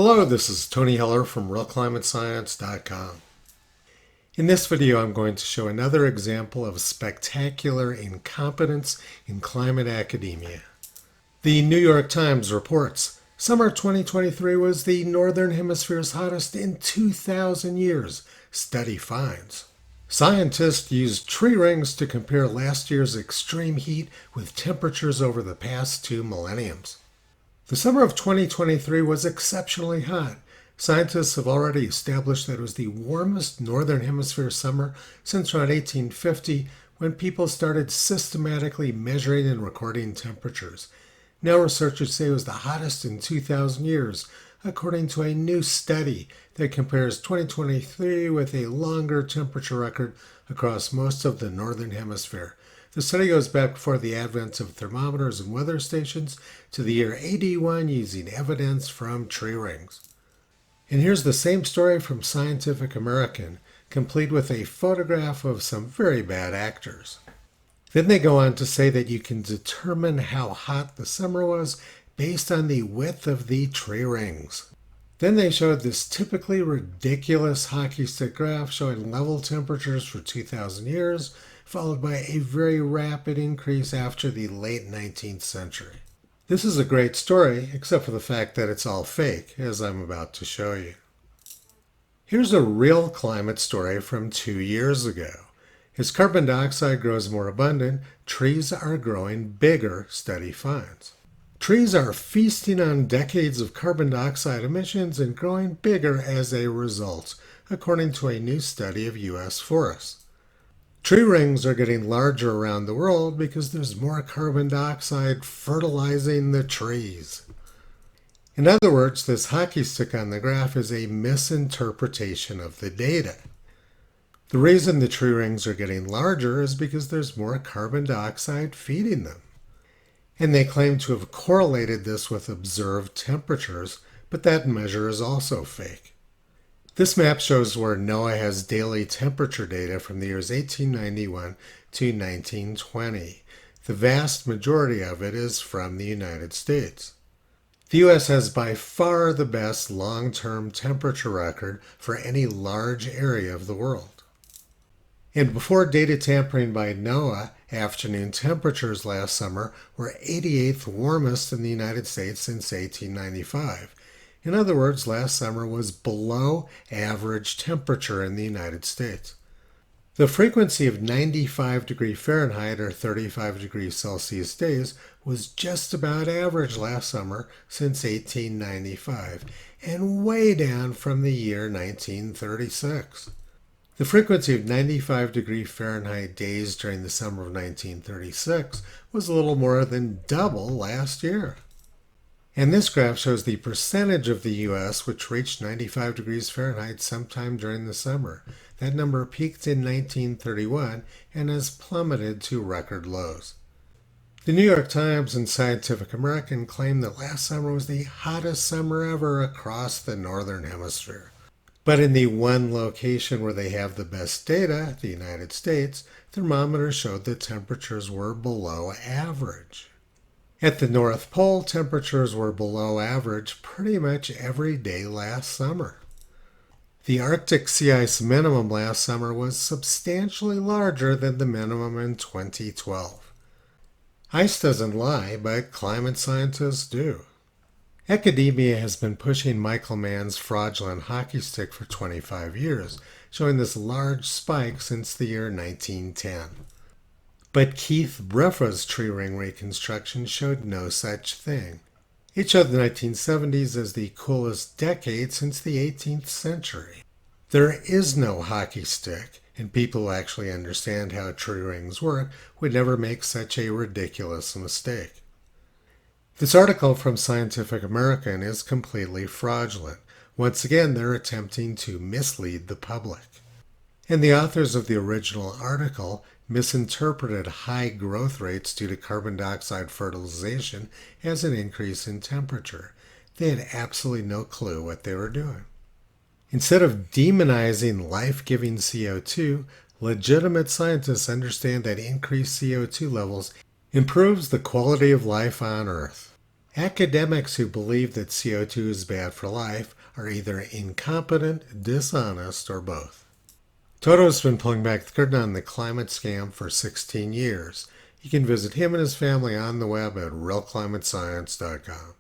Hello, this is Tony Heller from RealClimateScience.com. In this video, I'm going to show another example of spectacular incompetence in climate academia. The New York Times reports, summer 2023 was the Northern Hemisphere's hottest in 2,000 years, study finds. Scientists used tree rings to compare last year's extreme heat with temperatures over the past 2 millenniums. The summer of 2023 was exceptionally hot. Scientists have already established that it was the warmest Northern Hemisphere summer since around 1850, when people started systematically measuring and recording temperatures. Now researchers say it was the hottest in 2,000 years, according to a new study that compares 2023 with a longer temperature record across most of the Northern Hemisphere. The study goes back before the advent of thermometers and weather stations to the year AD1 using evidence from tree rings. And here's the same story from Scientific American, complete with a photograph of some very bad actors. Then they go on to say that you can determine how hot the summer was based on the width of the tree rings. Then they showed this typically ridiculous hockey stick graph showing level temperatures for 2,000 years, followed by a very rapid increase after the late 19th century. This is a great story, except for the fact that it's all fake, as I'm about to show you. Here's a real climate story from 2 years ago. As carbon dioxide grows more abundant, trees are growing bigger, study finds. Trees are feasting on decades of carbon dioxide emissions and growing bigger as a result, according to a new study of U.S. forests. Tree rings are getting larger around the world because there's more carbon dioxide fertilizing the trees. In other words, this hockey stick on the graph is a misinterpretation of the data. The reason the tree rings are getting larger is because there's more carbon dioxide feeding them. And they claim to have correlated this with observed temperatures, but that measure is also fake. This map shows where NOAA has daily temperature data from the years 1891 to 1920. The vast majority of it is from the United States. The U.S. has by far the best long-term temperature record for any large area of the world. And before data tampering by NOAA, afternoon temperatures last summer were 88th warmest in the United States since 1895. In other words, last summer was below average temperature in the United States. The frequency of 95 degree Fahrenheit or 35 degrees Celsius days was just about average last summer since 1895, and way down from the year 1936. The frequency of 95 degree Fahrenheit days during the summer of 1936 was a little more than double last year. And this graph shows the percentage of the U.S. which reached 95 degrees Fahrenheit sometime during the summer. That number peaked in 1931 and has plummeted to record lows. The New York Times and Scientific American claim that last summer was the hottest summer ever across the Northern Hemisphere. But in the one location where they have the best data, the United States, thermometers showed that temperatures were below average. At the North Pole, temperatures were below average pretty much every day last summer. The Arctic sea ice minimum last summer was substantially larger than the minimum in 2012. Ice doesn't lie, but climate scientists do. Academia has been pushing Michael Mann's fraudulent hockey stick for 25 years, showing this large spike since the year 1910. But Keith Briffa's tree ring reconstruction showed no such thing. It showed the 1970s as the coolest decade since the 18th century. There is no hockey stick, and people who actually understand how tree rings work would never make such a ridiculous mistake. This article from Scientific American is completely fraudulent. Once again, they're attempting to mislead the public. And the authors of the original article misinterpreted high growth rates due to carbon dioxide fertilization as an increase in temperature. They had absolutely no clue what they were doing. Instead of demonizing life-giving CO2, legitimate scientists understand that increased CO2 levels improves the quality of life on Earth. Academics who believe that CO2 is bad for life are either incompetent, dishonest, or both. Toto's been pulling back the curtain on the climate scam for 16 years. You can visit him and his family on the web at realclimatescience.com.